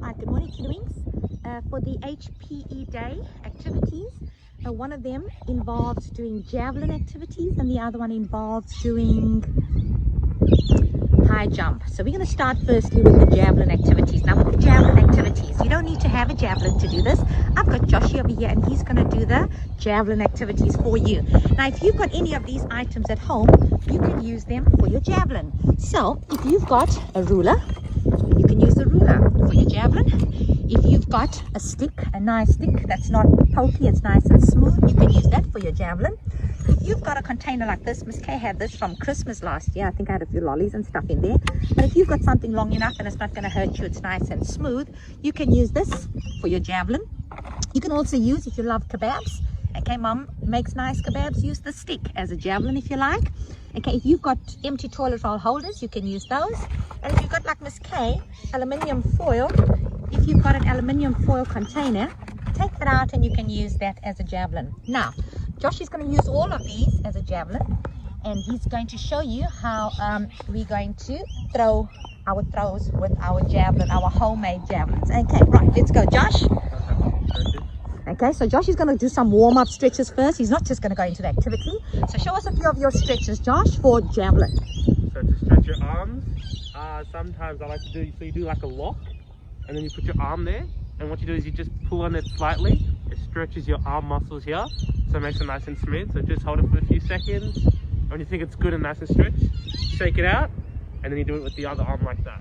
Right, good morning, Kiddwings. For the HPE Day activities, one of them involves doing javelin activities and the other one involves doing high jump. So we're going to start firstly with the javelin activities. Now with the javelin activities, you don't need to have a javelin to do this. I've got Joshy over here and he's going to do the javelin activities for you. Now if you've got any of these items at home, you can use them for your javelin. So if you've got a ruler, you can use the ruler for your javelin. If you've got a stick, a nice stick that's not pokey, it's nice and smooth, you can use that for your javelin. If you've got a container like this, Miss Kay had this from Christmas last year. I think I had a few lollies and stuff in there. But if you've got something long enough and it's not going to hurt you, it's nice and smooth, you can use this for your javelin. You can also use, if you love kebabs, okay, Mom makes nice kebabs, use the stick as a javelin if you like. Okay, if you've got empty toilet roll holders, you can use those. And if you've got, like Miss Kay, aluminium foil, if you've got an aluminium foil container, take that out and you can use that as a javelin. Now, Josh is going to use all of these as a javelin, and he's going to show you how we're going to throw our throws with our javelin, our homemade javelins. Okay, right, let's go, Josh. Okay, so Josh is going to do some warm-up stretches first. He's not just going to go into the activity. So show us a few of your stretches, Josh, for javelin. So to stretch your arms, sometimes I like to do, so you do like a lock, and then you put your arm there, and what you do is you just pull on it slightly. It stretches your arm muscles here, so it makes it nice and smooth. So just hold it for a few seconds. When you think it's good and nice and stretched, shake it out, and then you do it with the other arm like that.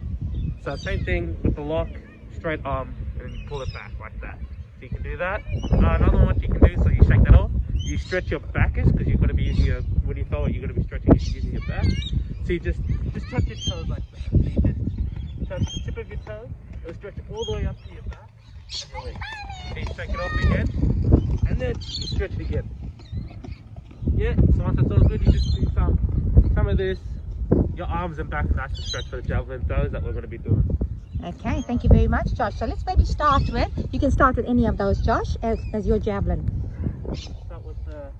So same thing with the lock, straight arm, and then you pull it back like that. So you can do that. Another one what you can do, so you shake that off, you stretch your backers, because you've got to be using your, when you throw it, you're going to be stretching using your back. So you just touch your toes like that. So you just touch the tip of your toe, it'll stretch it all the way up to your back. Your leg. So you shake it off again, and then you stretch it again. Yeah, so once it's all good, you just do some of this, your arms and back nice and stretch for the javelin throws that we're going to be doing. Okay, thank you very much, Josh. So let's maybe start with, you can start with any of those, Josh, as your javelin. Start with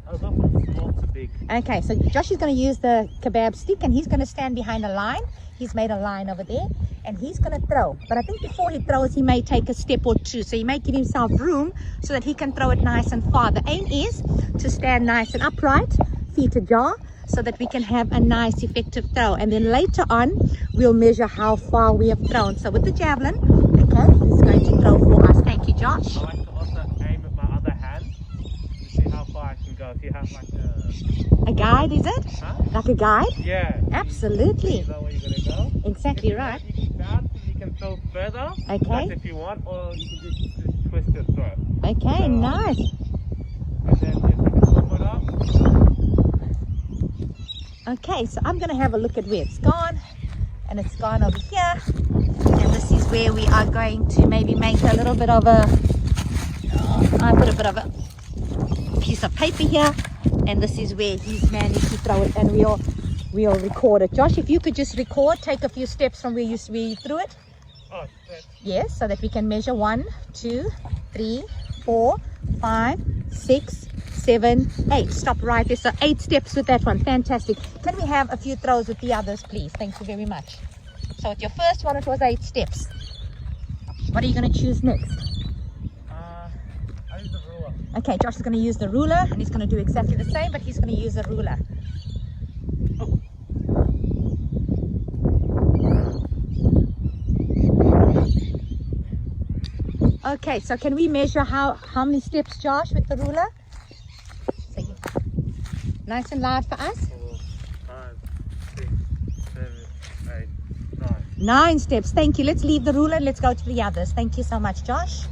I'll go from small to big. Okay, so Josh is going to use the kebab stick and he's going to stand behind a line. He's made a line over there and he's going to throw. But I think before he throws, he may take a step or two. So he may give himself room so that he can throw it nice and far. The aim is to stand nice and upright, feet ajar, so that we can have a nice effective throw. And then later on, we'll measure how far we have thrown. So with the javelin, okay, he's going to throw for us. Thank you, Josh. I like to also aim at my other hand to see how far I can go. If you have like a guide, is it? Huh? Like a guide? Yeah. Absolutely. You know where you're going to go. Exactly right. You can bounce and you can throw further. Okay. That's if you want, or you can just twist and throw. Okay, so, nice. And then just pick the foot up. Okay, so I'm going to have a look at where it's gone. And it's gone over here. And this is where we are going to maybe make a little bit of a... I put a bit of a piece of paper here. And this is where he's managed to throw it. And we'll record it. Josh, if you could just record, take a few steps from where you threw it. Oh, steps. Yes, so that we can measure 1, 2, 3, 4, 5, 6, 7, 8. Stop right there. So 8 steps with that one. Fantastic. Can we have a few throws with the others, please? Thank you very much. So with your first one, it was 8 steps. What are you going to choose next? I use the ruler. Okay, Josh is going to use the ruler, and he's going to do exactly the same, but he's going to use the ruler. Oh. Okay, so can we measure how many steps, Josh, with the ruler? So nice and loud for us. 4, 5, 6, 7, 8, 9. 9 steps. Thank you. Let's leave the ruler and let's go to the others. Thank you so much, Josh.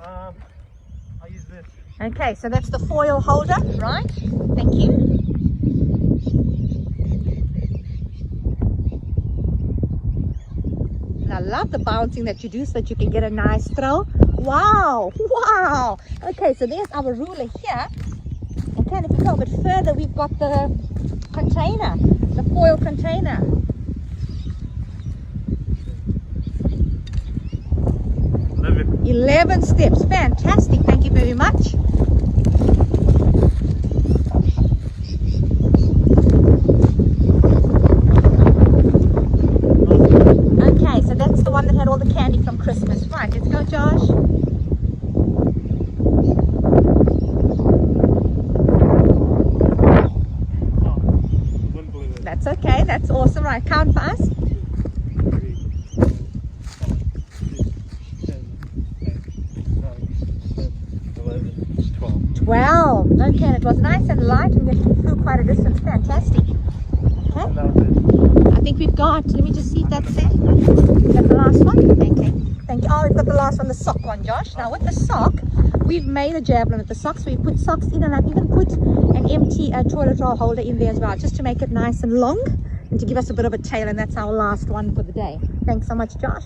I'll use this. Okay, so that's the foil holder, right? Thank you. And I love the bouncing that you do so that you can get a nice throw. Wow, wow. Okay, so there's our ruler here. Okay, and if we go a bit further, we've got the container, the foil container. 11 steps. Fantastic. Thank you very much. That's okay. That's awesome. Right, count for us. 12. Okay, and it was nice and light and you flew quite a distance. Fantastic. Okay. I think we've got, let me just see if that's it. Is that the last one? Okay. Thank you. Oh, we've got the last one, the sock one, Josh. Now with the sock, we've made a javelin with the socks. So we put socks in, and I've even put an empty toilet roll holder in there as well, just to make it nice and long and to give us a bit of a tail. And that's our last one for the day. Thanks so much, Josh.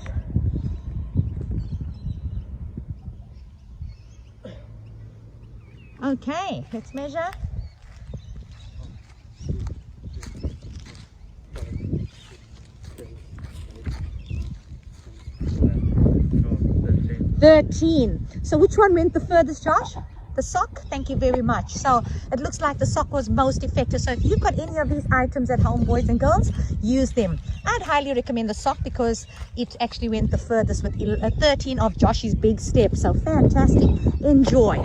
Okay, let's measure. $13. So which one went the furthest, Josh? The sock. Thank you very much. So it looks like the sock was most effective. So if you've got any of these items at home, boys and girls, use them. I'd highly recommend the sock because it actually went the furthest with 13 of Josh's big steps. So fantastic. Enjoy.